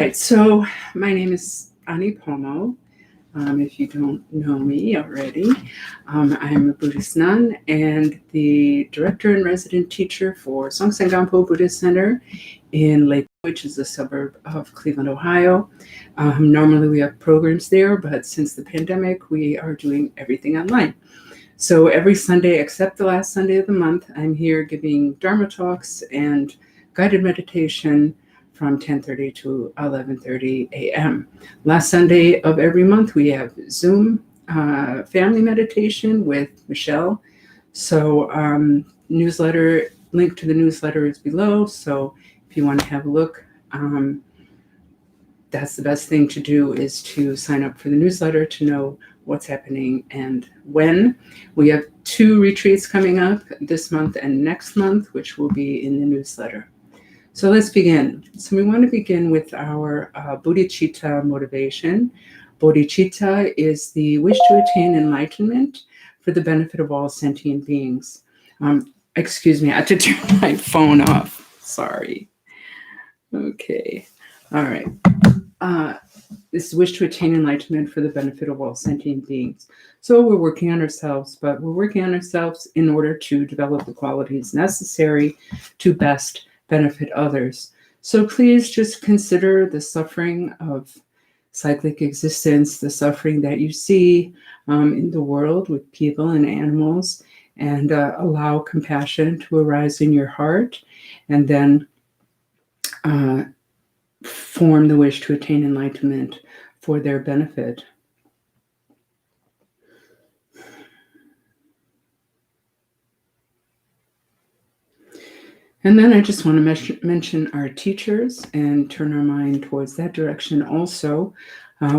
Right, so my name is Ani Pomo. If you don't know me already, I'm a Buddhist nun and the director and resident teacher for Songtsen Gampo Buddhist Center in Lake, which is a suburb of Cleveland, Ohio. Normally we have programs there, but since the pandemic, we are doing everything online. So every Sunday, except the last Sunday of the month, I'm here giving Dharma talks and guided meditation from 10:30 to 11:30 a.m. Last Sunday of every month, we have Zoom family meditation with Michelle. So newsletter, link to the newsletter is below. So if you want to have a look, that's the best thing to do, is to sign up for the newsletter to know what's happening and when. We have 2 retreats coming up this month and next month, which will be in the newsletter. So let's begin. So we want to begin with our bodhicitta motivation. Bodhicitta is the wish to attain enlightenment for the benefit of all sentient beings. Excuse me, I had to turn my phone off. Sorry. Okay. All right. This wish to attain enlightenment for the benefit of all sentient beings. So we're working on ourselves, but we're working on ourselves in order to develop the qualities necessary to best benefit others. So please just consider the suffering of cyclic existence, the suffering that you see in the world with people and animals, and allow compassion to arise in your heart, and then form the wish to attain enlightenment for their benefit. And then I just want to mention our teachers and turn our mind towards that direction also.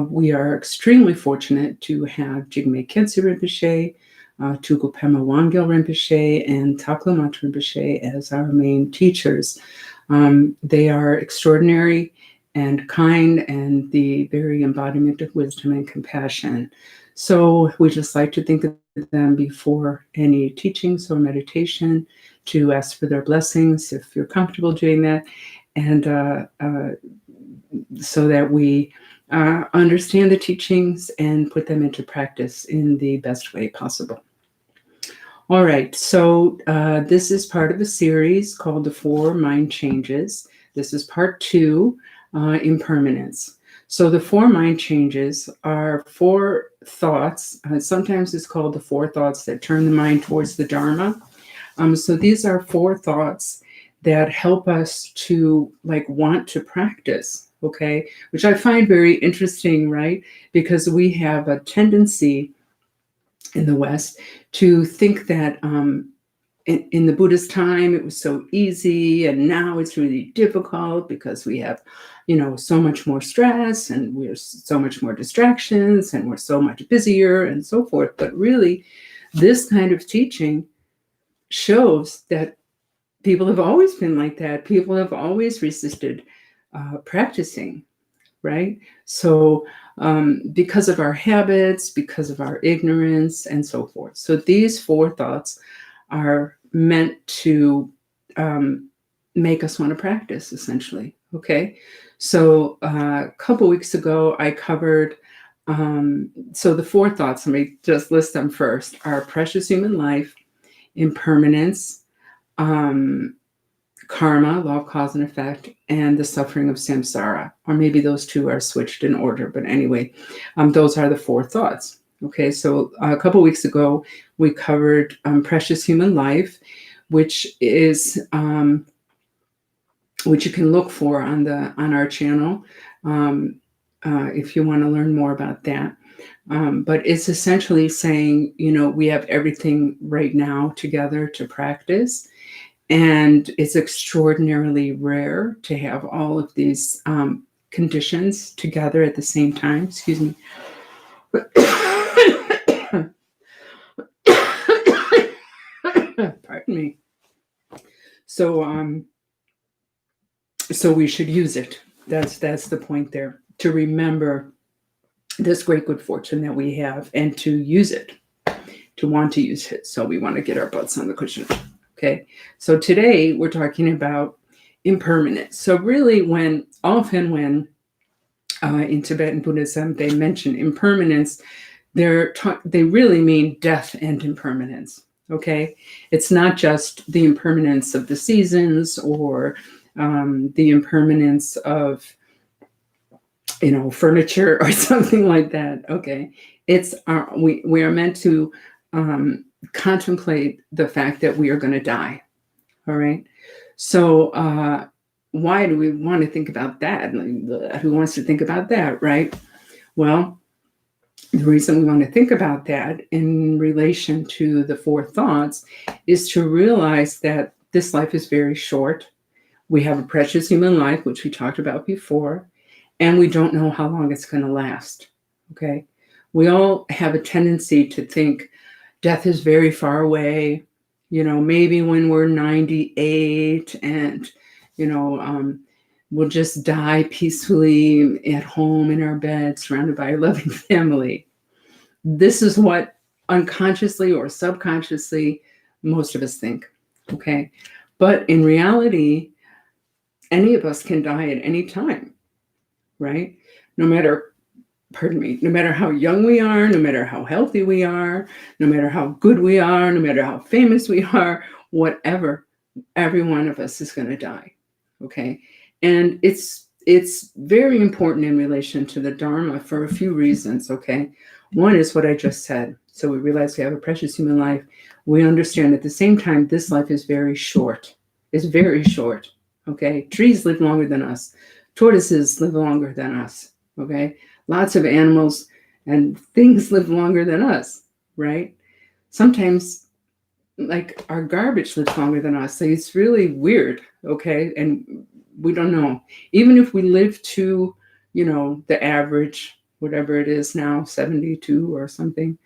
We are extremely fortunate to have Jigme Khyentse Rinpoche, Tugu Pema Wangil Rinpoche, and Takla Mat Rinpoche as our main teachers. They are extraordinary and kind and the very embodiment of wisdom and compassion. So we just like to think of them before any teachings or meditation, to ask for their blessings if you're comfortable doing that, and so that we understand the teachings and put them into practice in the best way possible. All right, so this is part of a series called The 4 Mind Changes. This is part 2, Impermanence. So the 4 mind changes are 4 thoughts. Sometimes it's called the 4 thoughts that turn the mind towards the Dharma. So these are 4 thoughts that help us to want to practice, okay? Which I find very interesting, right? Because we have a tendency in the West to think that in the Buddhist time it was so easy, and now it's really difficult because we have, so much more stress and we're so much more distractions and we're so much busier and so forth. But really, this kind of teaching shows that people have always been like that. People have always resisted practicing, right? So because of our habits, because of our ignorance, and so forth. So these 4 thoughts are meant to make us want to practice, essentially, okay? So a couple weeks ago, I covered, so the 4 thoughts, let me just list them first, are precious human life, impermanence, karma, law of cause and effect, and the suffering of samsara. Or maybe those 2 are switched in order, but anyway, those are the 4 thoughts. Okay, so a couple weeks ago, we covered precious human life, which is which you can look for on our channel if you want to learn more about that. But it's essentially saying, we have everything right now together to practice. And it's extraordinarily rare to have all of these conditions together at the same time. Excuse me. Pardon me. So we should use it. That's the point there, to remember this great good fortune that we have and to use it, to want to use it. So we want to get our butts on the cushion. Okay. So today we're talking about impermanence. So really, when in Tibetan Buddhism, they mention impermanence. They really mean death and impermanence. Okay, it's not just the impermanence of the seasons or the impermanence of furniture or something like that. Okay, it's we are meant to contemplate the fact that we are going to die. All right, so why do we want to think about that? Who wants to think about that, right? Well, the reason we want to think about that in relation to the four thoughts is to realize that this life is very short. We have a precious human life, which we talked about before, and we don't know how long it's going to last. Okay, we all have a tendency to think death is very far away. Maybe when we're 98 and we'll just die peacefully at home in our bed, surrounded by a loving family. This is what unconsciously or subconsciously most of us think. Okay, but in reality, any of us can die at any time, right? No matter how young we are, no matter how healthy we are, no matter how good we are, no matter how famous we are, whatever, every one of us is going to die. Okay, and it's very important in relation to the Dharma for a few reasons. Okay, one is what I just said. So we realize we have a precious human life. We understand at the same time this life is very short. It's very short. Okay, trees live longer than us. Tortoises live longer than us. Okay, lots of animals and things live longer than us, right? Sometimes, like, our garbage lives longer than us. So it's really weird, okay? And we don't know. Even if we live to, the average, whatever it is now, 72 or something,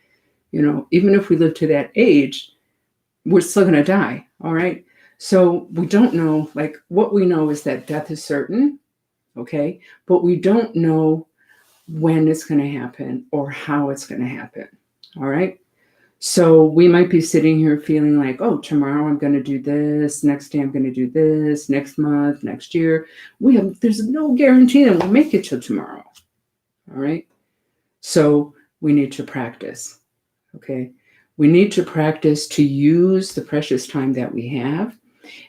even if we live to that age, we're still going to die, all right? So we don't know, like, what we know is that death is certain, okay? But we don't know when it's going to happen or how it's going to happen, all right? So we might be sitting here feeling like, oh, tomorrow I'm going to do this, next day I'm going to do this, next month, next year. There's no guarantee that we'll make it till tomorrow, all right? So we need to practice, okay? We need to practice to use the precious time that we have,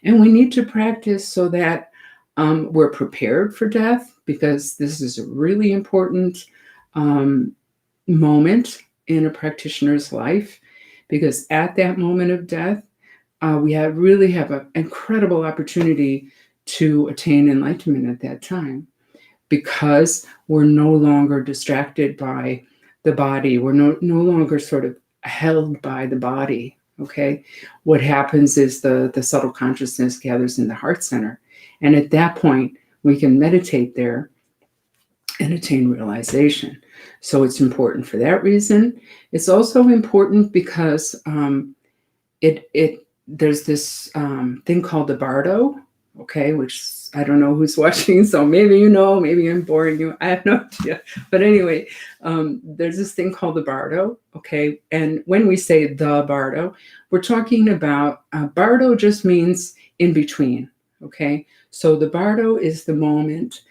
and we need to practice so that we're prepared for death, because this is a really important moment in a practitioner's life, because at that moment of death, we really have an incredible opportunity to attain enlightenment at that time, because we're no longer distracted by the body. We're no longer sort of held by the body, okay? What happens is the subtle consciousness gathers in the heart center, and at that point, we can meditate there and attain realization. So it's important for that reason. It's also important because there's this thing called the Bardo, okay, which I don't know who's watching, so maybe maybe I'm boring you. I have no idea. But anyway, there's this thing called the Bardo, okay? And when we say the Bardo, we're talking about, Bardo just means in between, okay? So the Bardo is the moment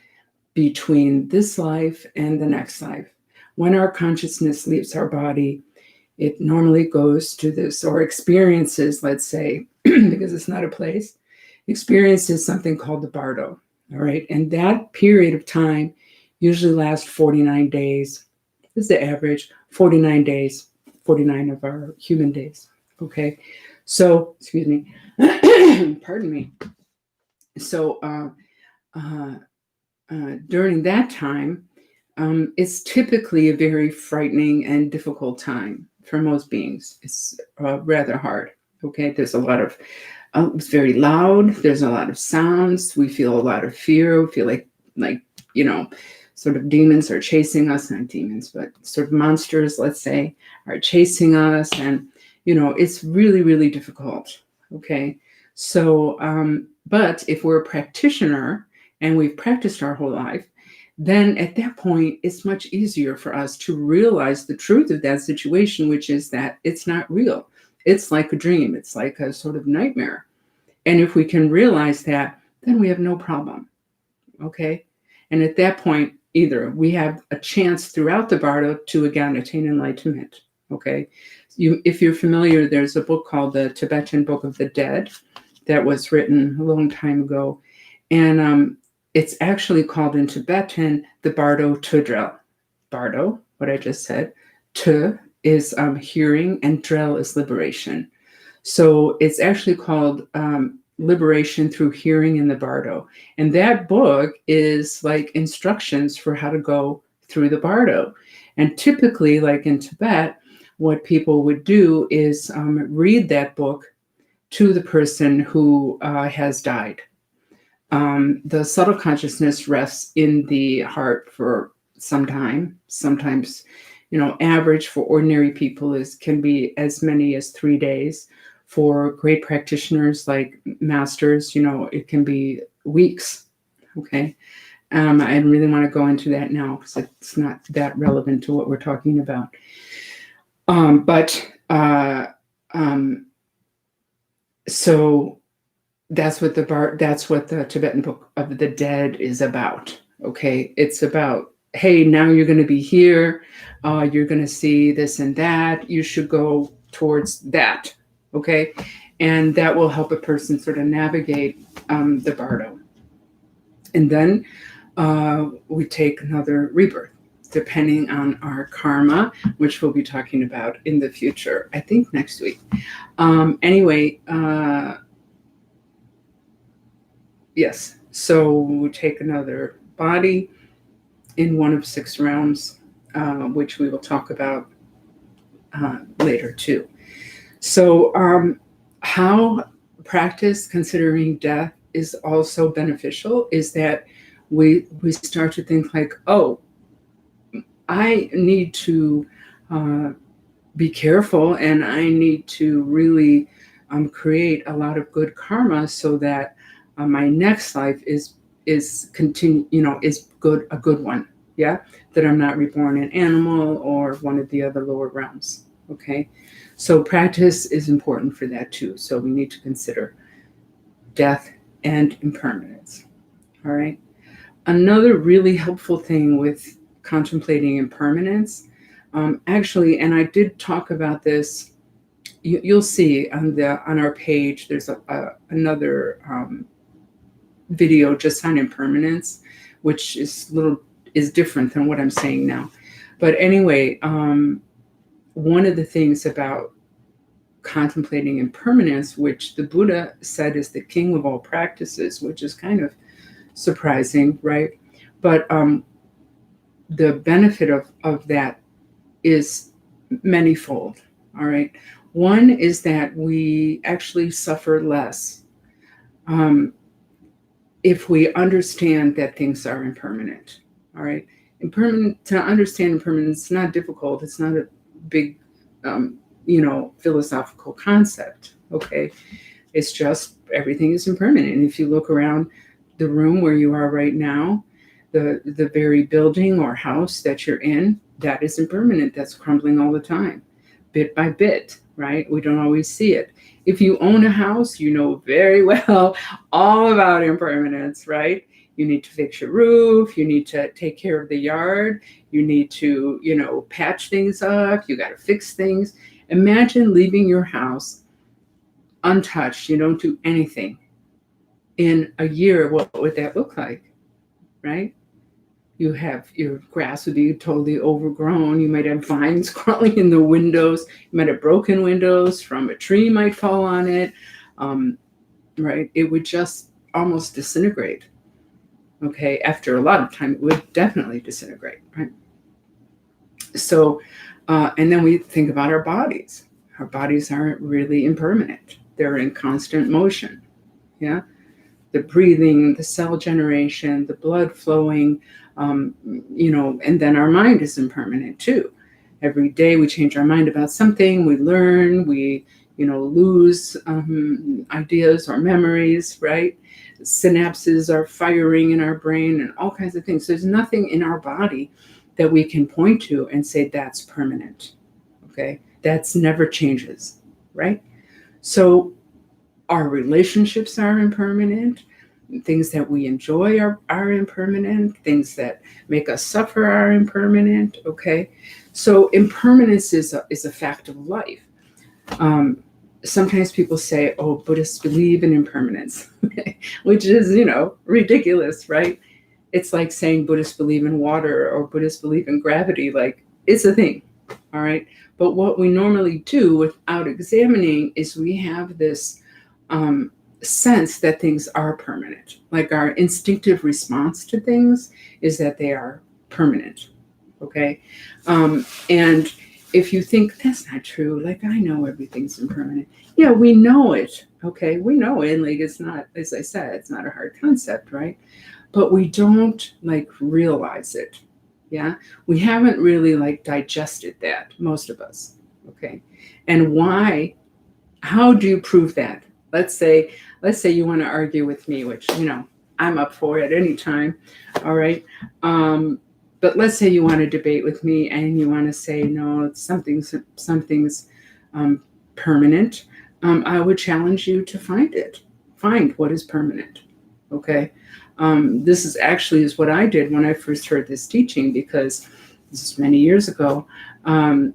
between this life and the next life. When our consciousness leaves our body, it normally goes to this, or experiences, let's say, because it's not a place, experiences something called the Bardo, all right? And that period of time usually lasts 49 days. This is the average, 49 days, 49 of our human days, okay? So, excuse me, pardon me. So during that time, it's typically a very frightening and difficult time for most beings. It's rather hard, okay? There's a lot of, it's very loud. There's a lot of sounds. We feel a lot of fear. We feel like, sort of demons are chasing us, not demons, but sort of monsters, let's say, are chasing us. And, it's really, really difficult, okay? So, but if we're a practitioner and we've practiced our whole life, then at that point, it's much easier for us to realize the truth of that situation, which is that it's not real. It's like a dream. It's like a sort of nightmare. And if we can realize that, then we have no problem, okay? And at that point, either. We have a chance throughout the Bardo to again attain enlightenment. Okay, if you're familiar, there's a book called the Tibetan Book of the Dead that was written a long time ago, and it's actually called in Tibetan the Bardo Tudrel. Bardo, what I just said, Tu is hearing, and Drel is liberation. So it's actually called Liberation Through Hearing in the Bardo. And that book is like instructions for how to go through the Bardo. And typically, like in Tibet, what people would do is read that book to the person who has died. The subtle consciousness rests in the heart for some time. Sometimes, average for ordinary people can be as many as 3 days. For great practitioners like masters, it can be weeks. Okay. I don't really want to go into that now because it's not that relevant to what we're talking about. So that's what the Tibetan Book of the Dead is about. Okay. It's about, hey, now you're going to be here. You're going to see this and that. You should go towards that. Okay. And that will help a person sort of navigate the Bardo. And then we take another rebirth, depending on our karma, which we'll be talking about in the future, I think next week. Yes. So we take another body in one of 6 realms, which we will talk about later too. So how practice considering death is also beneficial is that we start to think like, oh, I need to be careful, and I need to really create a lot of good karma so that my next life is good, a good one. Yeah, that I'm not reborn an animal or one of the other lower realms. Okay, so practice is important for that too. So we need to consider death and impermanence. All right. Another really helpful thing with contemplating impermanence, actually, and I did talk about this. You'll see on our page. There's another video just on impermanence, which is different than what I'm saying now. But anyway, one of the things about contemplating impermanence, which the Buddha said is the king of all practices, which is kind of surprising, right? But the benefit of that is manyfold. All right. One is that we actually suffer less if we understand that things are impermanent. All right. To understand impermanence is not difficult. It's not a big, philosophical concept. Okay. It's just everything is impermanent. And if you look around the room where you are right now, the very building or house that you're in, that is impermanent. That's crumbling all the time, bit by bit, right? We don't always see it. If you own a house, you know very well all about impermanence, right? You need to fix your roof. You need to take care of the yard. You need to, patch things up. You got to fix things. Imagine leaving your house untouched. You don't do anything. In a year, what would that look like, right? Your grass would be totally overgrown. You might have vines crawling in the windows. You might have broken windows from a tree might fall on it, right? It would just almost disintegrate. Okay, after a lot of time, it would definitely disintegrate, right? So, and then we think about our bodies. Our bodies aren't really impermanent. They're in constant motion, yeah? The breathing, the cell generation, the blood flowing, and then our mind is impermanent too. Every day we change our mind about something, we learn, we, lose ideas or memories, right? Synapses are firing in our brain and all kinds of things. There's nothing in our body that we can point to and say that's permanent, okay? That's never changes, right? So our relationships are impermanent. Things that we enjoy are impermanent. Things that make us suffer are impermanent. Okay, so impermanence is a fact of life. Sometimes people say, "Oh, Buddhists believe in impermanence," which is, ridiculous, right? It's like saying Buddhists believe in water or Buddhists believe in gravity. Like, it's a thing, all right? But what we normally do without examining is we have this sense that things are permanent. Like, our instinctive response to things is that they are permanent, okay? And if you think that's not true, like, I know everything's impermanent. Yeah, we know it, okay? We know it. Like, it's not, as I said, it's not a hard concept, right? But we don't like realize it. Yeah. We haven't really like digested that, most of us. Okay. And why? How do you prove that? Let's say you want to argue with me, which, I'm up for at any time. All right. But let's say you want to debate with me and you want to say, no, something's permanent. I would challenge you to find what is permanent. Okay. This is what I did when I first heard this teaching, because this is many years ago. And,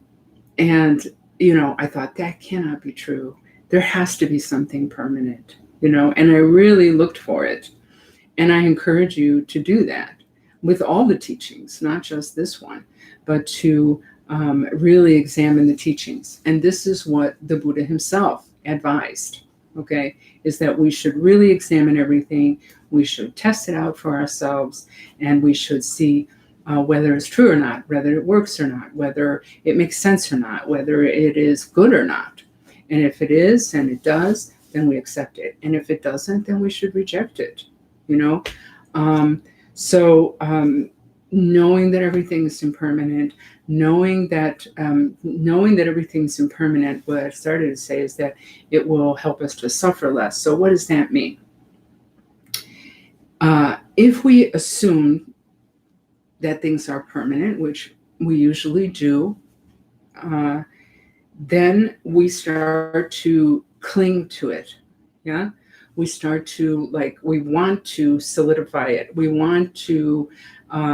I thought that cannot be true. There has to be something permanent, and I really looked for it. And I encourage you to do that with all the teachings, not just this one, but to really examine the teachings. And this is what the Buddha himself advised, okay, is that we should really examine everything. We should test it out for ourselves, and we should see whether it's true or not, whether it works or not, whether it makes sense or not, whether it is good or not. And if it is and it does, then we accept it. And if it doesn't, then we should reject it, So knowing that everything is impermanent, knowing that everything's impermanent, what I started to say is that it will help us to suffer less. So what does that mean? If we assume that things are permanent, which we usually do, then we start to cling to it. Yeah. We start to we want to solidify it. We want to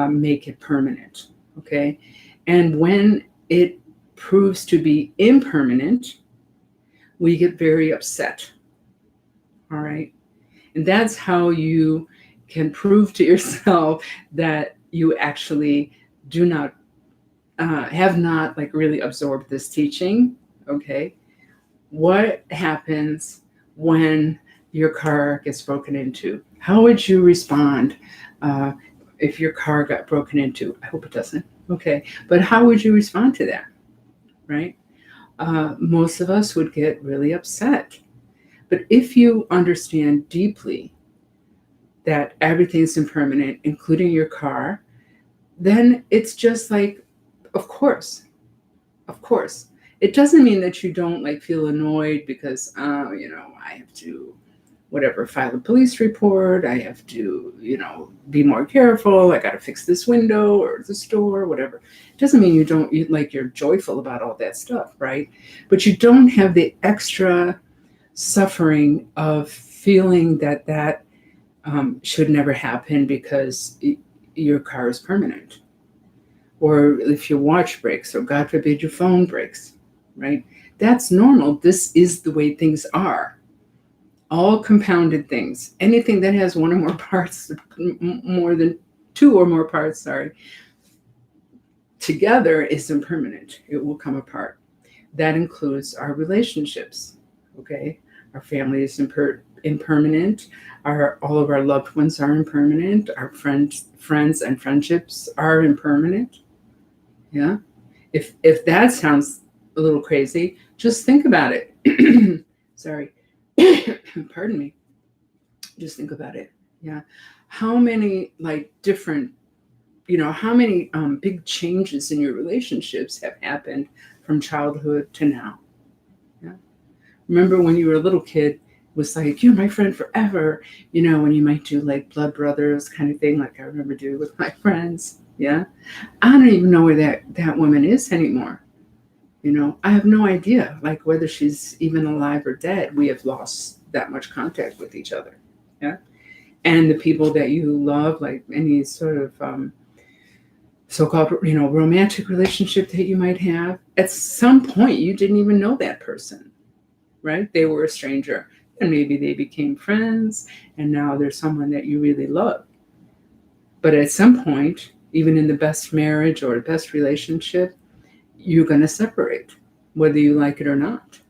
make it permanent. Okay. And when it proves to be impermanent, we get very upset. All right. And that's how you can prove to yourself that you actually do not have not really absorbed this teaching. Okay. What happens when your car gets broken into? How would you respond if your car got broken into? I hope it doesn't. Okay. But how would you respond to that? Right? Most of us would get really upset. But if you understand deeply that everything's impermanent, including your car, then it's just like, of course. It doesn't mean that you don't feel annoyed because, I have to, file a police report. I have to, be more careful. I got to fix this window or this door, whatever. It doesn't mean you're joyful about all that stuff, right? But you don't have the extra suffering of feeling that should never happen because your car is permanent. Or if your watch breaks, or God forbid your phone breaks, right? That's normal. This is the way things are. All compounded things. Anything that has one or more parts, more than two or more parts, together is impermanent. It will come apart. That includes our relationships, okay? Our family is impermanent. All of our loved ones are impermanent. Our friends and friendships are impermanent. Yeah. If that sounds a little crazy, just think about it. Sorry. Pardon me. Just think about it. Yeah. How many different, how many big changes in your relationships have happened from childhood to now? Yeah. Remember when you were a little kid, it was like, you're my friend forever, when you might do blood brothers kind of thing, like I remember doing with my friends. Yeah. I don't even know where that woman is anymore. I have no idea, whether she's even alive or dead. We have lost that much contact with each other. Yeah. And the people that you love, like any sort of so-called, romantic relationship that you might have, at some point you didn't even know that person, right? They were a stranger, and maybe they became friends, and now there's someone that you really love. But at some point, even in the best marriage or best relationship, you're going to separate, whether you like it or not,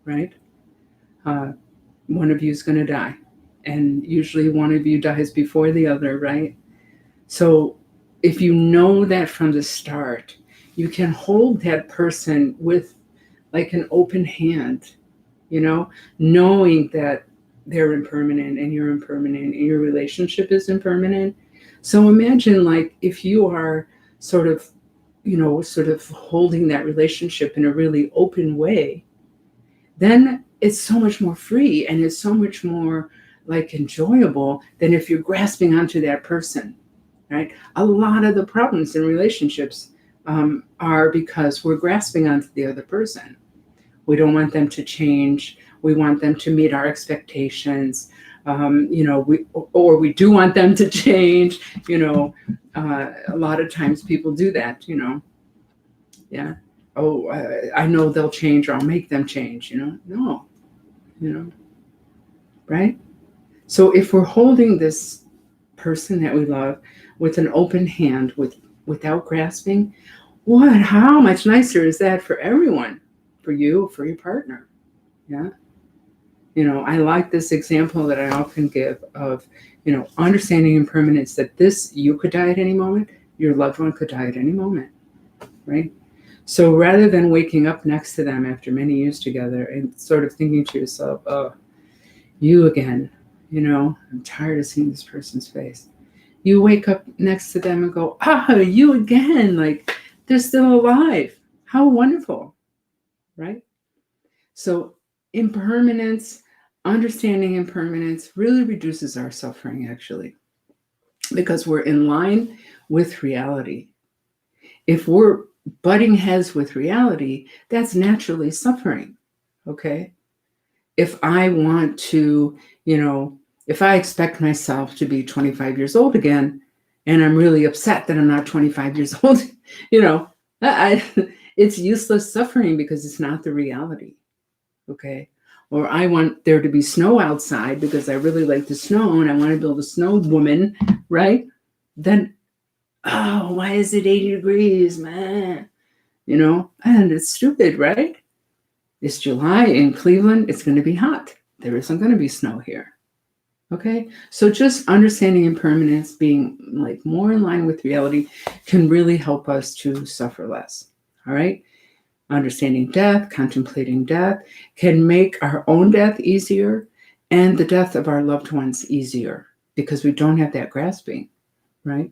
right? One of you is going to die, and usually one of you dies before the other, right? So if you know that from the start, you can hold that person with like an open hand, knowing that they're impermanent and you're impermanent and your relationship is impermanent. So imagine like if you are sort of holding that relationship in a really open way, then it's so much more free and it's so much more like enjoyable than if you're grasping onto that person, right? A lot of the problems in relationships are because we're grasping onto the other person. We don't want them to change. We want them to meet our expectations. We do want them to change. A lot of times people do that. Yeah. Oh, I know they'll change, or I'll make them change. No. Right. So if we're holding this person that we love with an open hand, without grasping, how much nicer is that for everyone, for you, for your partner? Yeah. I like this example that I often give of, understanding impermanence, that you could die at any moment, your loved one could die at any moment, right? So rather than waking up next to them after many years together and sort of thinking to yourself, oh, you again, I'm tired of seeing this person's face. You wake up next to them and go, you again, like they're still alive. How wonderful, right? So impermanence, understanding impermanence really reduces our suffering, actually, because we're in line with reality. If we're butting heads with reality, that's naturally suffering, okay? If I want to, if I expect myself to be 25 years old again, and I'm really upset that I'm not 25 years old, it's useless suffering because it's not the reality. Okay. Or I want there to be snow outside because I really like the snow and I want to build a snow woman, right? Then, why is it 80 degrees, man? And it's stupid, right? It's July in Cleveland. It's going to be hot. There isn't going to be snow here. Okay. So just understanding impermanence, being like more in line with reality, can really help us to suffer less. All right. Understanding death, contemplating death can make our own death easier and the death of our loved ones easier because we don't have that grasping, right?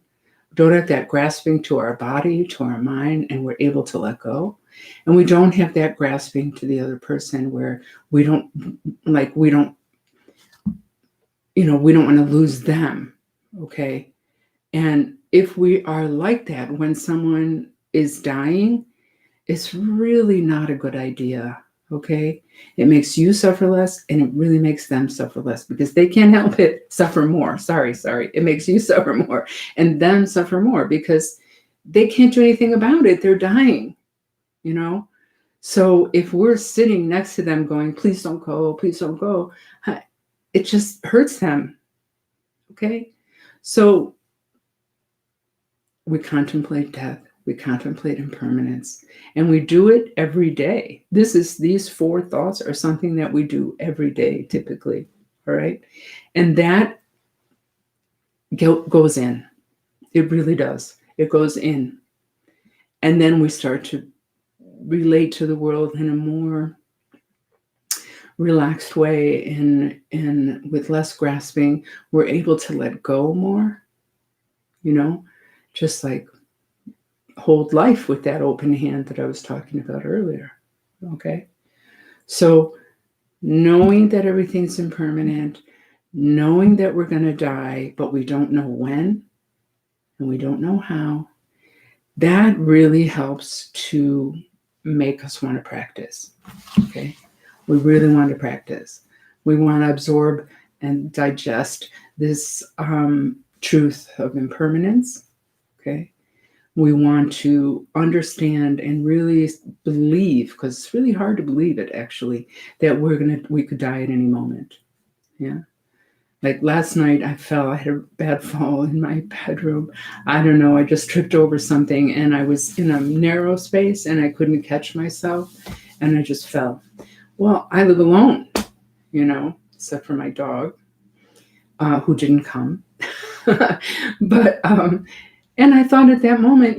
We don't have that grasping to our body, to our mind, and we're able to let go. And we don't have that grasping to the other person where we don't want to lose them, okay? And if we are like that when someone is dying, it's really not a good idea, okay? It makes you suffer less, and it really makes them suffer less because they can't help it suffer more. Sorry. It makes you suffer more and them suffer more because they can't do anything about it. They're dying, So if we're sitting next to them going, please don't go, it just hurts them, okay? So we contemplate death. We contemplate impermanence, and we do it every day. These 4 thoughts are something that we do every day, typically. All right. And that goes in. It really does. It goes in. And then we start to relate to the world in a more relaxed way and with less grasping. We're able to let go more, just like hold life with that open hand that I was talking about earlier. Okay. So knowing that everything's impermanent, knowing that we're going to die, but we don't know when and we don't know how, that really helps to make us want to practice. Okay. We really want to practice. We want to absorb and digest this truth of impermanence. Okay. We want to understand and really believe, because it's really hard to believe it actually, that we could die at any moment. Yeah. Like last night I had a bad fall in my bedroom. I don't know, I just tripped over something and I was in a narrow space and I couldn't catch myself and I just fell. Well, I live alone, except for my dog, who didn't come. But, and I thought at that moment,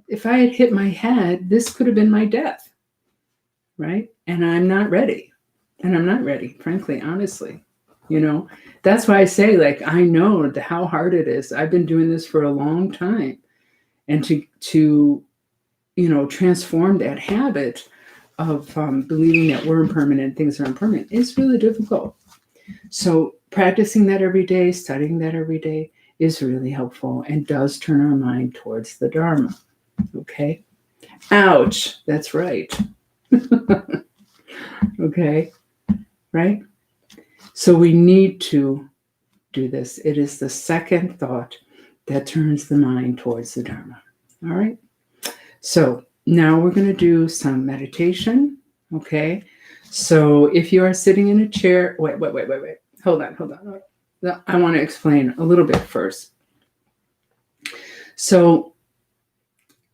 if I had hit my head, this could have been my death, right? And I'm not ready. And I'm not ready, frankly, honestly. That's why I say, like, I know how hard it is. I've been doing this for a long time. And to transform that habit of believing that we're impermanent, things are impermanent, is really difficult. So practicing that every day, studying that every day is really helpful and does turn our mind towards the Dharma. Okay? Ouch! That's right. Okay? Right? So we need to do this. It is the second thought that turns the mind towards the Dharma. All right? So now we're going to do some meditation. Okay? So if you are sitting in a chair, wait. Hold on. I want to explain a little bit first. So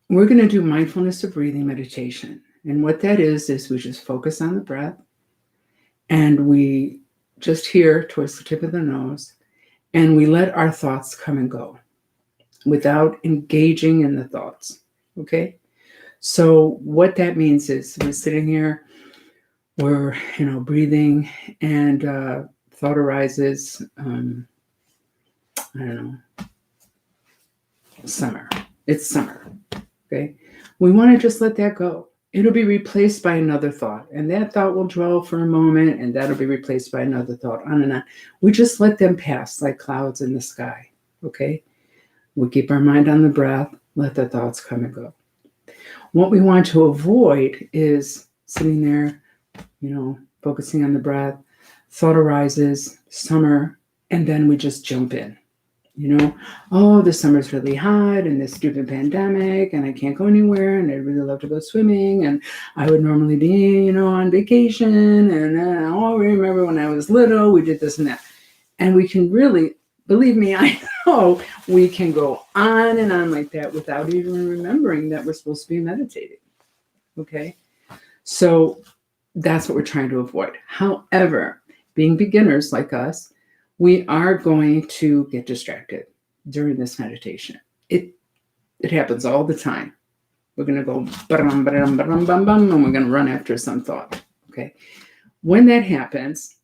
we're going to do mindfulness of breathing meditation. And what that is we just focus on the breath and we just here towards the tip of the nose, and we let our thoughts come and go without engaging in the thoughts. Okay? So what that means is we're sitting here, we're, breathing, and thought arises, I don't know, summer. It's summer. Okay? We want to just let that go. It'll be replaced by another thought, and that thought will dwell for a moment, and that'll be replaced by another thought, on and on. We just let them pass like clouds in the sky. Okay? We keep our mind on the breath, let the thoughts come and go. What we want to avoid is sitting there, focusing on the breath, thought arises, summer, and then we just jump in. Oh, the summer's really hot and this stupid pandemic and I can't go anywhere and I'd really love to go swimming and I would normally be, on vacation and I remember when I was little, we did this and that. And we can really, believe me, I know we can go on and on like that without even remembering that we're supposed to be meditating. Okay? So that's what we're trying to avoid. However, being beginners like us, we are going to get distracted during this meditation. It happens all the time. We're going to go and we're going to run after some thought. Okay. When that happens,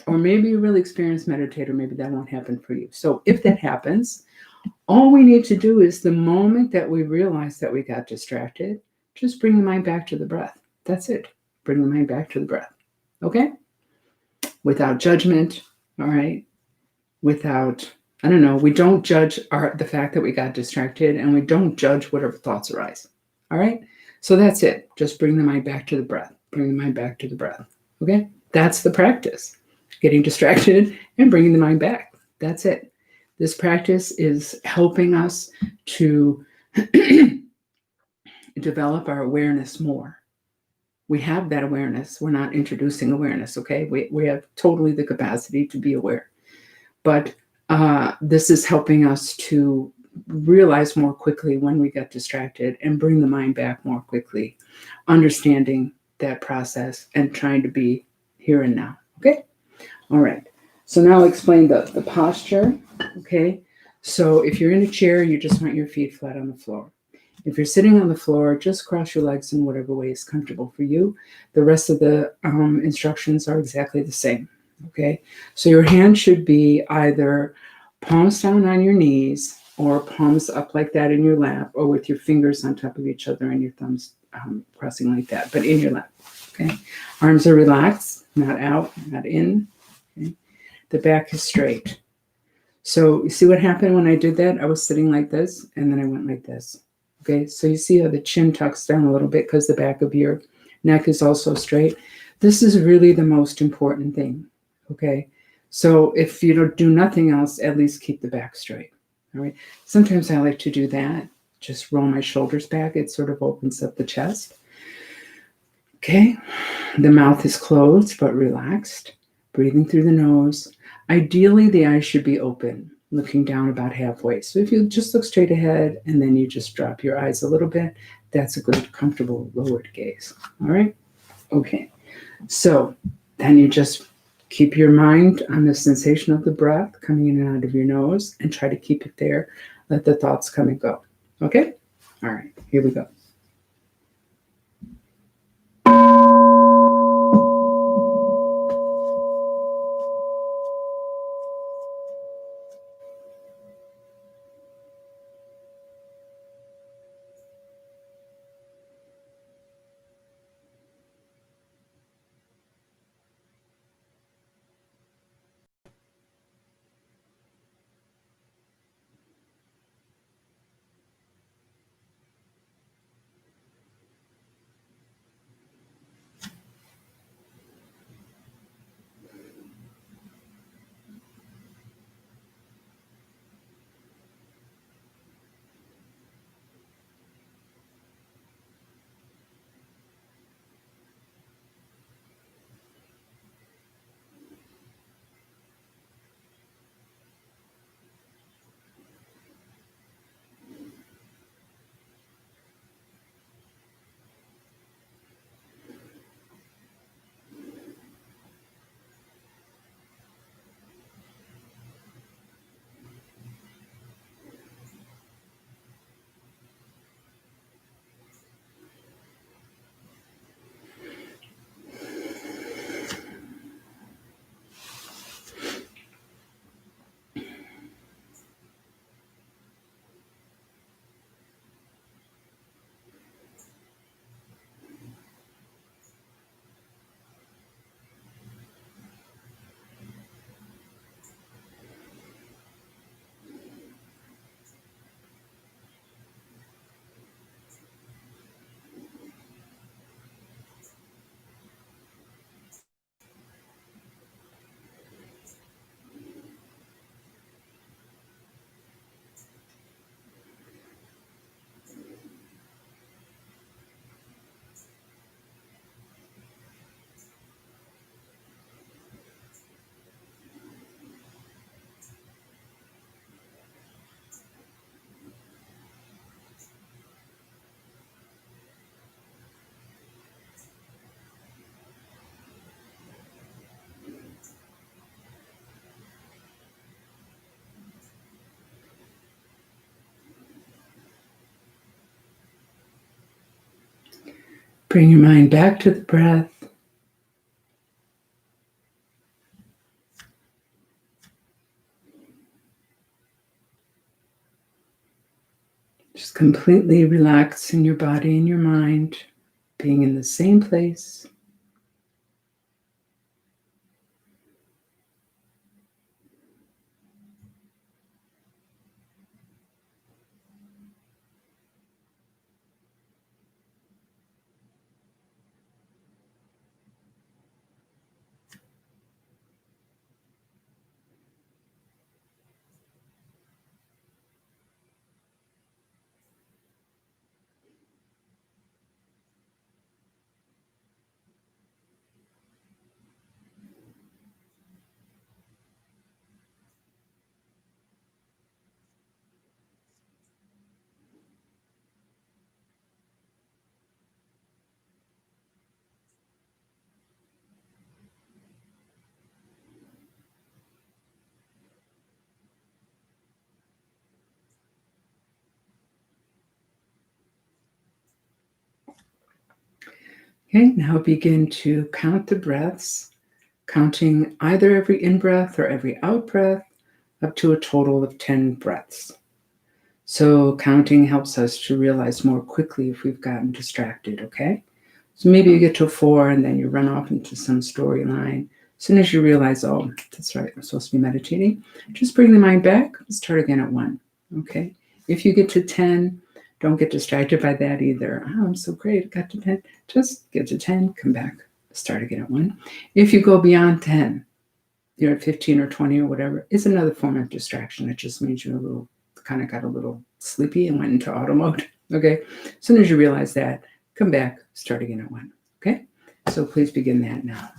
or maybe you really experienced meditator, maybe that won't happen for you. So if that happens, all we need to do is the moment that we realize that we got distracted, just bring the mind back to the breath. That's it. Bring the mind back to the breath. Okay? Without judgment. All right? Without, we don't judge the fact that we got distracted, and we don't judge whatever thoughts arise. All right? So that's it. Just bring the mind back to the breath. Bring the mind back to the breath. Okay? That's the practice. Getting distracted and bringing the mind back. That's it. This practice is helping us to develop our awareness more. We have that awareness. We're not introducing awareness, okay? We have totally the capacity to be aware. But this is helping us to realize more quickly when we get distracted and bring the mind back more quickly, understanding that process and trying to be here and now, okay? All right. So now I'll explain the posture, okay? So if you're in a chair, you just want your feet flat on the floor. If you're sitting on the floor, just cross your legs in whatever way is comfortable for you. The rest of the instructions are exactly the same, okay? So your hand should be either palms down on your knees or palms up like that in your lap, or with your fingers on top of each other and your thumbs crossing like that, but in your lap, okay? Arms are relaxed, not out, not in, okay? The back is straight. So you see what happened when I did that? I was sitting like this, and then I went like this. Okay, so you see how the chin tucks down a little bit because the back of your neck is also straight. This is really the most important thing, okay? So if you don't do nothing else, at least keep the back straight. All right. Sometimes I like to do that. Just roll my shoulders back. It sort of opens up the chest. Okay. The mouth is closed but relaxed. Breathing through the nose. Ideally, the eyes should be open, looking down about halfway. So if you just look straight ahead and then you just drop your eyes a little bit, that's a good, comfortable lowered gaze. All right. Okay. So then you just keep your mind on the sensation of the breath coming in and out of your nose and try to keep it there. Let the thoughts come and go. Okay? All right, here we go. Bring your mind back to the breath. Just completely relax in your body and your mind, being in the same place. Okay, now begin to count the breaths, counting either every in-breath or every out-breath up to a total of 10 breaths. So counting helps us to realize more quickly if we've gotten distracted, okay? So maybe you get to 4 and then you run off into some storyline. As soon as you realize, oh, that's right, I'm supposed to be meditating, just bring the mind back, start again at 1, okay? If you get to 10, don't get distracted by that either. Oh, I'm so great, got to 10. Just get to 10, come back, start again at 1. If you go beyond 10, you're at 15 or 20 or whatever, it's another form of distraction. It just means you're got a little sleepy and went into auto mode. Okay. As soon as you realize that, come back, start again at 1. Okay. So please begin that now.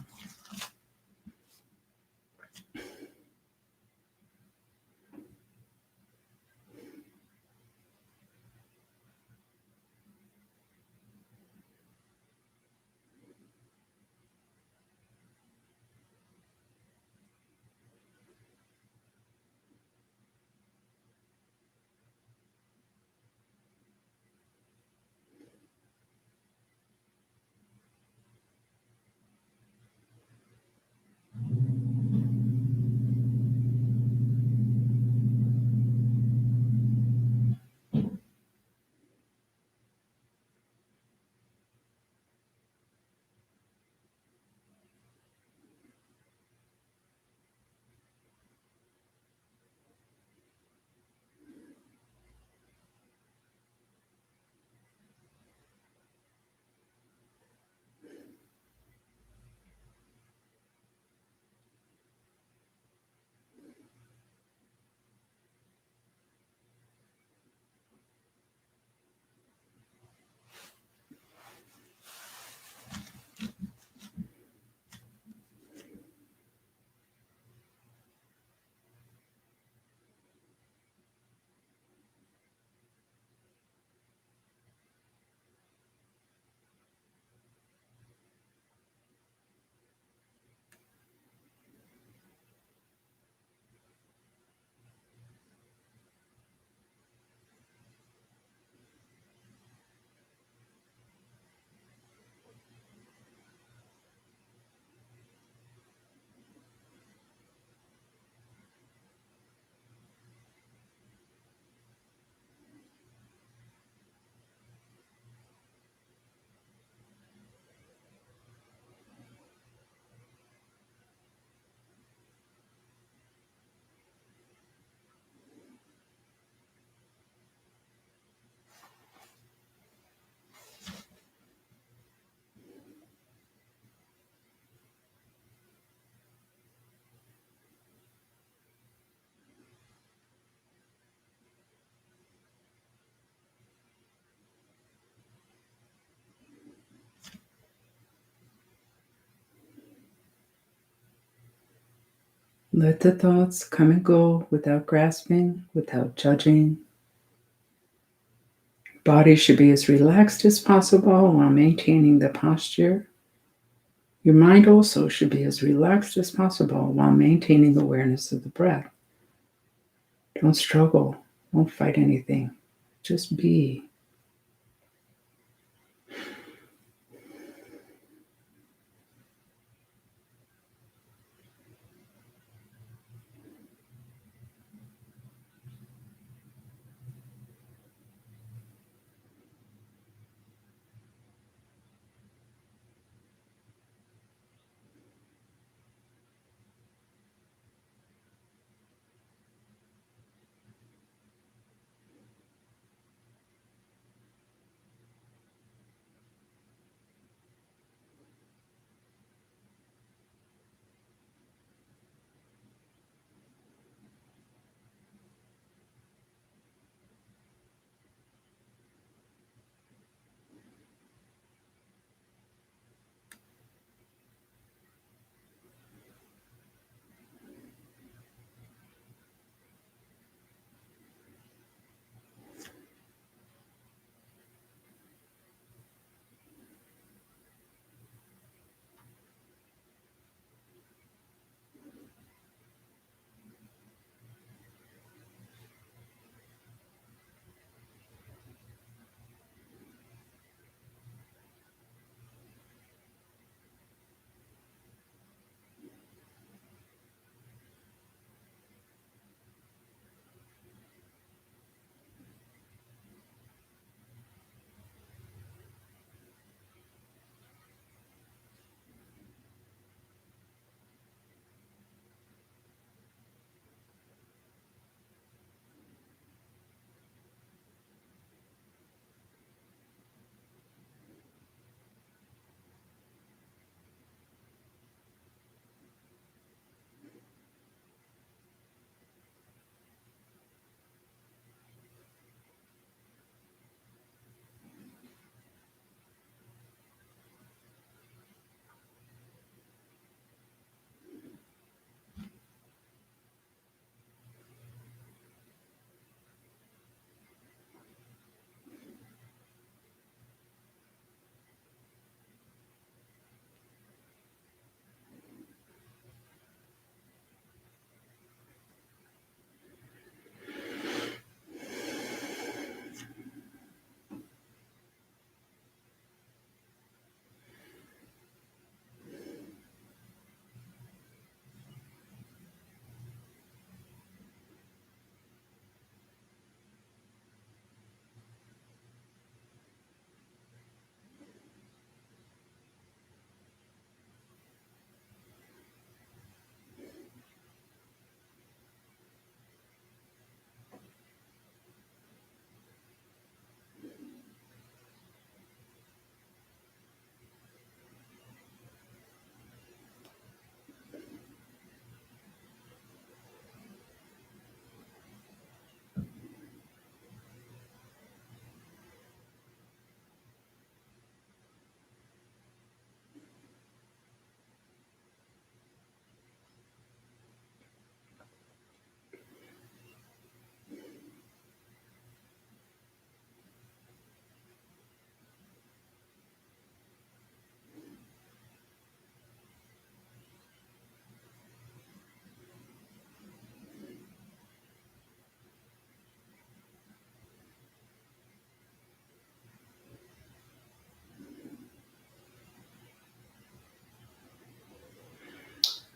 Let the thoughts come and go without grasping, without judging. Body should be as relaxed as possible while maintaining the posture. Your mind also should be as relaxed as possible while maintaining awareness of the breath. Don't struggle. Don't fight anything. Just be.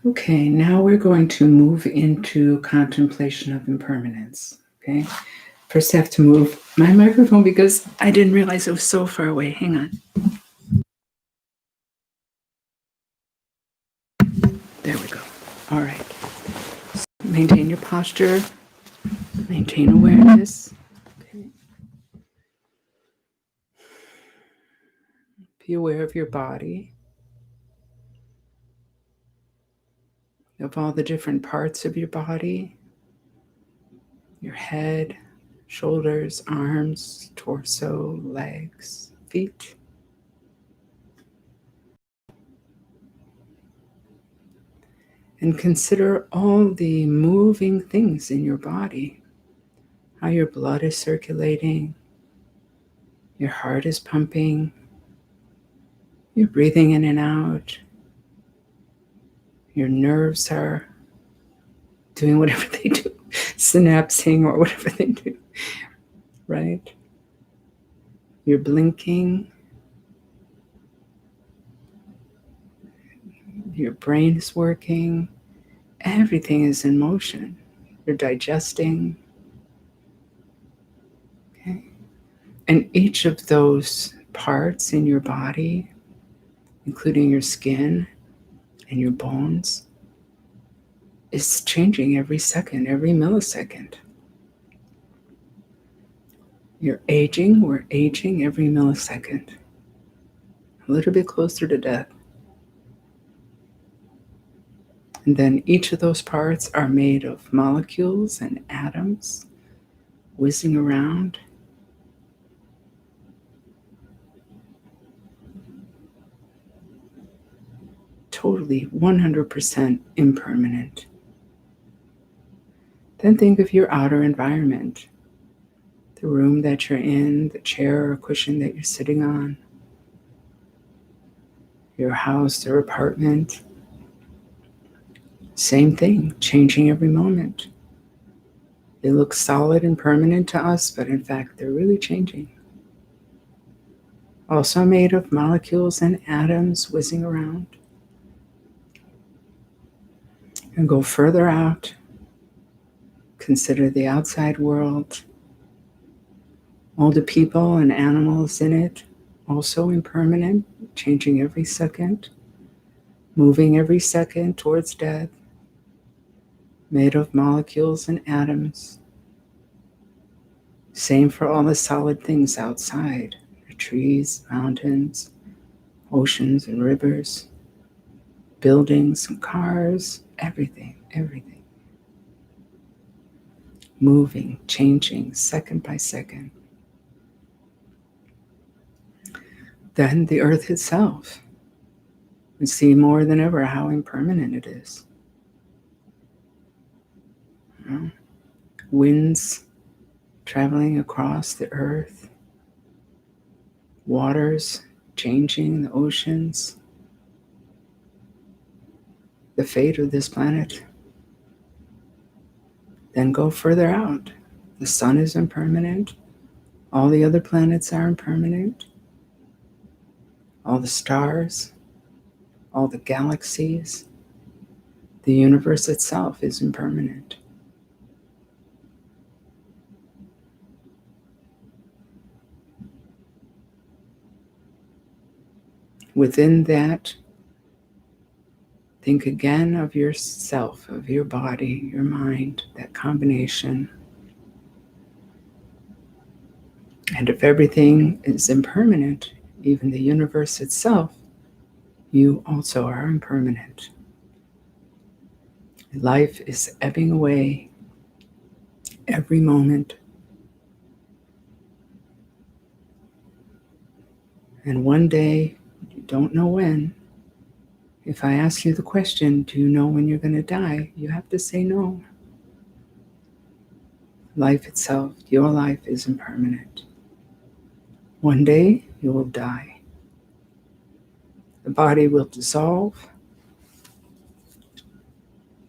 Okay, now we're going to move into contemplation of impermanence. Okay, first I have to move my microphone because I didn't realize it was so far away. Hang on. There we go. All right. Maintain your posture, maintain awareness. Okay. Be aware of your body, of all the different parts of your body, your head, shoulders, arms, torso, legs, feet. And consider all the moving things in your body, how your blood is circulating, your heart is pumping, you're breathing in and out, your nerves are doing whatever they do, synapsing or whatever they do, right? You're blinking, your brain is working, everything is in motion. You're digesting, okay? And each of those parts in your body, including your skin and your bones, is changing every second, every millisecond. You're aging, we're aging every millisecond, a little bit closer to death. And then each of those parts are made of molecules and atoms whizzing around. Totally 100% impermanent. Then think of your outer environment, the room that you're in, the chair or cushion that you're sitting on, your house or apartment. Same thing, changing every moment. They look solid and permanent to us, but in fact, they're really changing. Also made of molecules and atoms whizzing around. And go further out. Consider the outside world. All the people and animals in it, also impermanent, changing every second, moving every second towards death, made of molecules and atoms. Same for all the solid things outside, the trees, mountains, oceans and rivers, buildings and cars, everything, everything. Moving, changing, second by second. Then the earth itself. We see more than ever how impermanent it is. You know, winds traveling across the earth, waters changing the oceans, the fate of this planet. Then go further out. The sun is impermanent. All the other planets are impermanent. All the stars, all the galaxies, the universe itself is impermanent. Within that, think again of yourself, of your body, your mind, that combination. And if everything is impermanent, even the universe itself, you also are impermanent. Life is ebbing away every moment. And one day, you don't know when, if I ask you the question, do you know when you're going to die? You have to say no. Life itself, your life is impermanent. One day, you will die. The body will dissolve.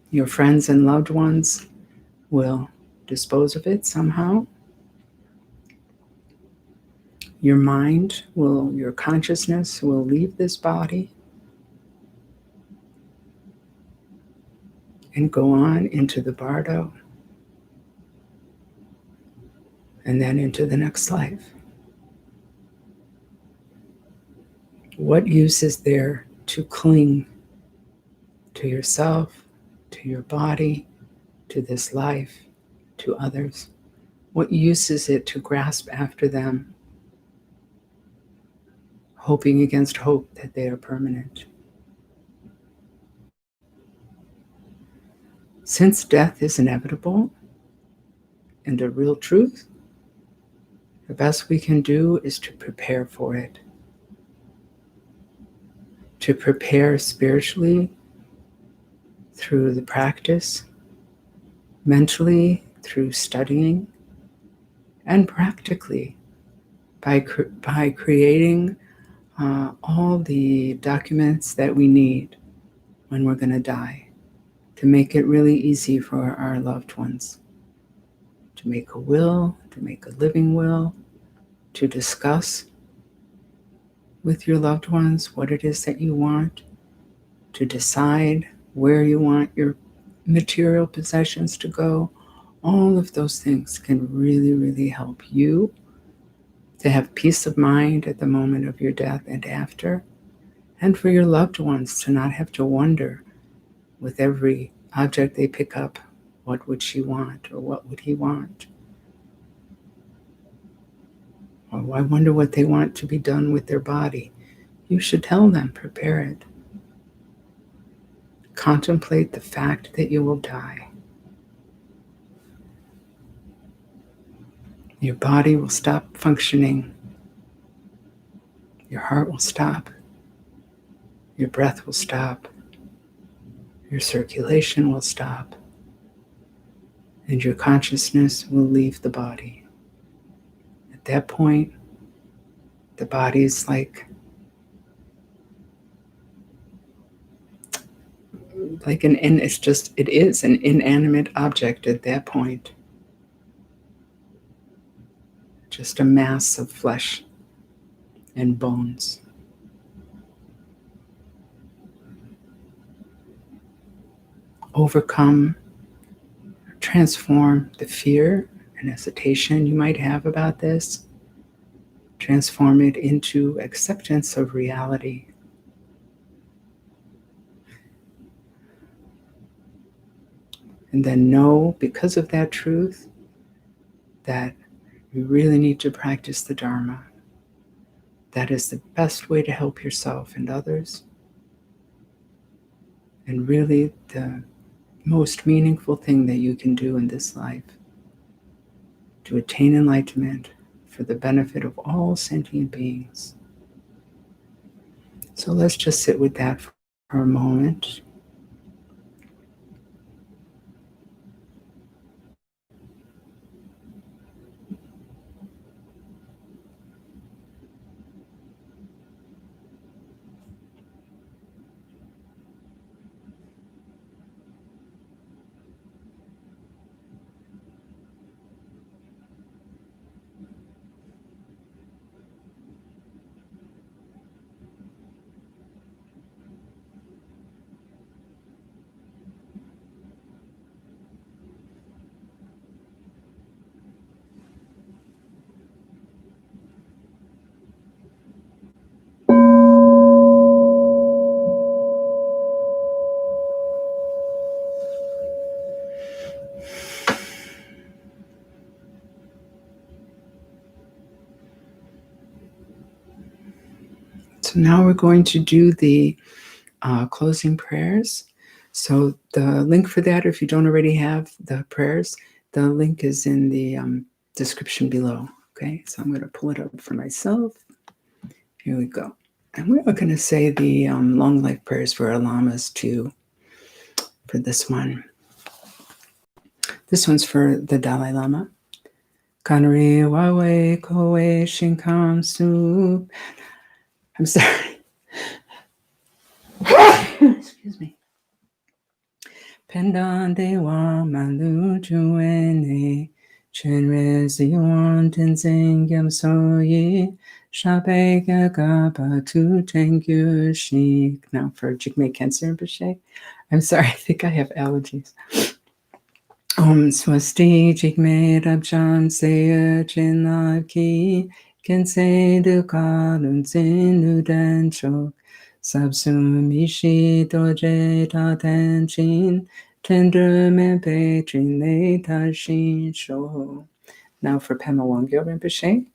Your friends and loved ones will dispose of it somehow. Your mind will, your consciousness will leave this body. and go on into the Bardo, and then into the next life. What use is there to cling to yourself, to your body, to this life, to others? What use is it to grasp after them, hoping against hope that they are permanent? Since death is inevitable and a real truth, the best we can do is to prepare for it. To prepare spiritually through the practice, mentally through studying, and practically by creating all the documents that we need when we're going to die, to make it really easy for our loved ones. To make a will, to make a living will, to discuss with your loved ones what it is that you want, to decide where you want your material possessions to go. All of those things can really, really help you to have peace of mind at the moment of your death and after, and for your loved ones to not have to wonder with every object they pick up, what would she want, or what would he want? Or I wonder what they want to be done with their body. You should tell them, prepare it. Contemplate the fact that you will die. Your body will stop functioning. Your heart will stop. Your breath will stop. Your circulation will stop. And your consciousness will leave the body. At that point, the body is like it is an inanimate object at that point. Just a mass of flesh and bones. Overcome, transform the fear and hesitation you might have about this. Transform it into acceptance of reality. And then know, because of that truth, that you really need to practice the Dharma. That is the best way to help yourself and others. And really the most meaningful thing that you can do in this life to attain enlightenment for the benefit of all sentient beings. So let's just sit with that for a moment. So now we're going to do the closing prayers. So the link for that, if you don't already have the prayers, the link is in the description below. Okay, so I'm going to pull it up for myself. Here we go. And we're going to say the long life prayers for our lamas too, for this one. This one's for the Dalai Lama. Kanri wawe kowe shinkam su. I'm sorry. Excuse me. Pendan dewa malu juene chenre ziyuan tenzing yam so ye Shabega Gaba Tu Tengyu Shik. Now for Jigme Cancer Rinpoche. I'm sorry, I think I have allergies. Om Swasti Jigme Rabjam Seya Chinlab Ki Kense Duka Lunzin Nudan Chok Sabsum Mishi Doje Ta Tenchin Tender Mempe Trinle Tashin Sho. Now for Pema Wangyo Rinpoche.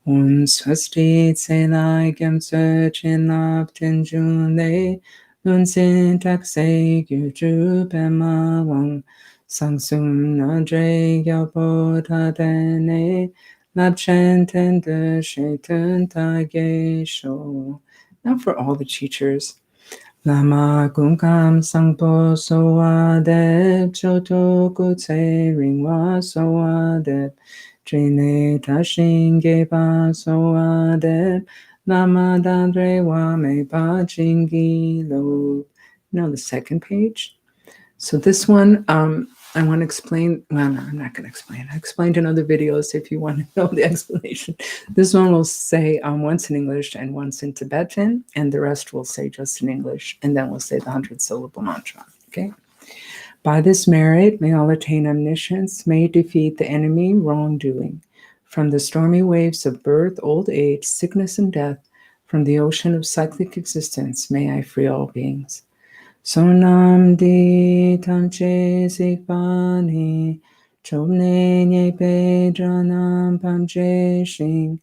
Om Swasti Tselai Gyamsa Chinlab Tenjun Le Lunzin Taksei Gyuju Pema Wang Sangsum Nadre Gyalpo Tadene Labchen Tende Shetan Tage Sho. Now for all the teachers. Lama Gungam Sangpo Sowadeb Choto Kutse Ringwa Sowadeb Trine Tashin Geba Sowadeb Lama Dadre Wa Me Pa Chingi Lo. Now the second page. So this one, I want to explain. Well, no, I'm not going to explain. I explained in other videos if you want to know the explanation. This one will say once in English and once in Tibetan, and the rest will say just in English, and then we'll say the 100-syllable mantra. Okay. By this merit, may all attain omniscience, may defeat the enemy wrongdoing. From the stormy waves of birth, old age, sickness, and death, from the ocean of cyclic existence, may I free all beings. Sonam di tamche sikpani, chomne nye pedranam pamche shing,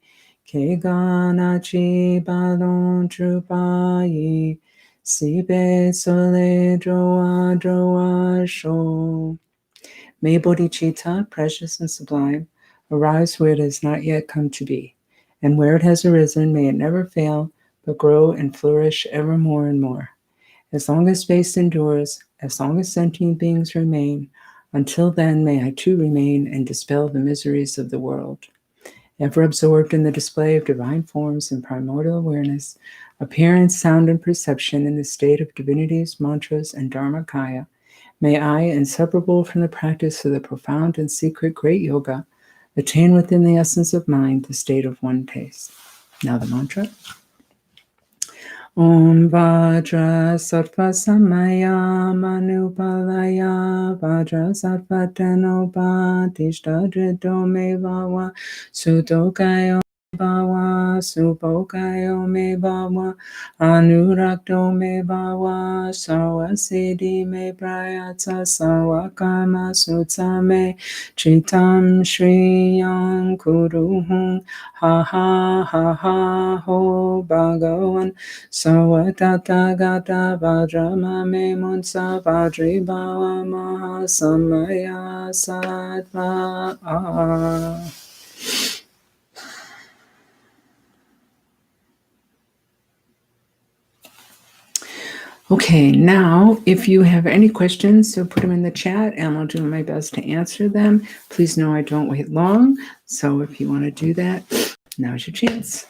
kegana chi balon trupayi, sibe sole droa sho. May bodhicitta, precious and sublime, arise where it has not yet come to be, and where it has arisen, may it never fail, but grow and flourish ever more and more. As long as space endures, as long as sentient beings remain, until then may I too remain and dispel the miseries of the world. Ever absorbed in the display of divine forms and primordial awareness, appearance, sound, and perception in the state of divinities, mantras, and dharmakaya, may I, inseparable from the practice of the profound and secret great yoga, attain within the essence of mind the state of one taste. Now the mantra. Om Vajra Sattva Samaya Manupalaya Vajra Sattva Tenopa Tishta Drito Me Vawa Sutokayo Bawa Supokayo Me Bawa Anurakto Me Bawa Sawasidi Me Prayatsa Sawakama Sutsa Me Chitam Shriyam Kuruhum Ha ha ha ha ho Bhagavan Savatata gata vajramame munsa vajri bhava maha samaya sattva. Okay, now if you have any questions, so put them in the chat and I'll do my best to answer them. Please know I don't wait long, so if you want to do that, now's your chance.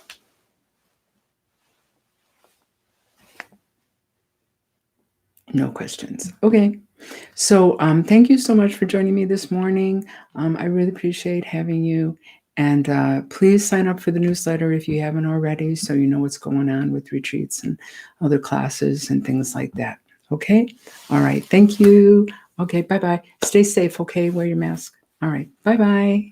No questions. Okay. So thank you so much for joining me this morning. I really appreciate having you. And please sign up for the newsletter if you haven't already, so you know what's going on with retreats and other classes and things like that. Okay? All right. Thank you. Okay. Bye-bye. Stay safe. Okay? Wear your mask. All right. Bye-bye.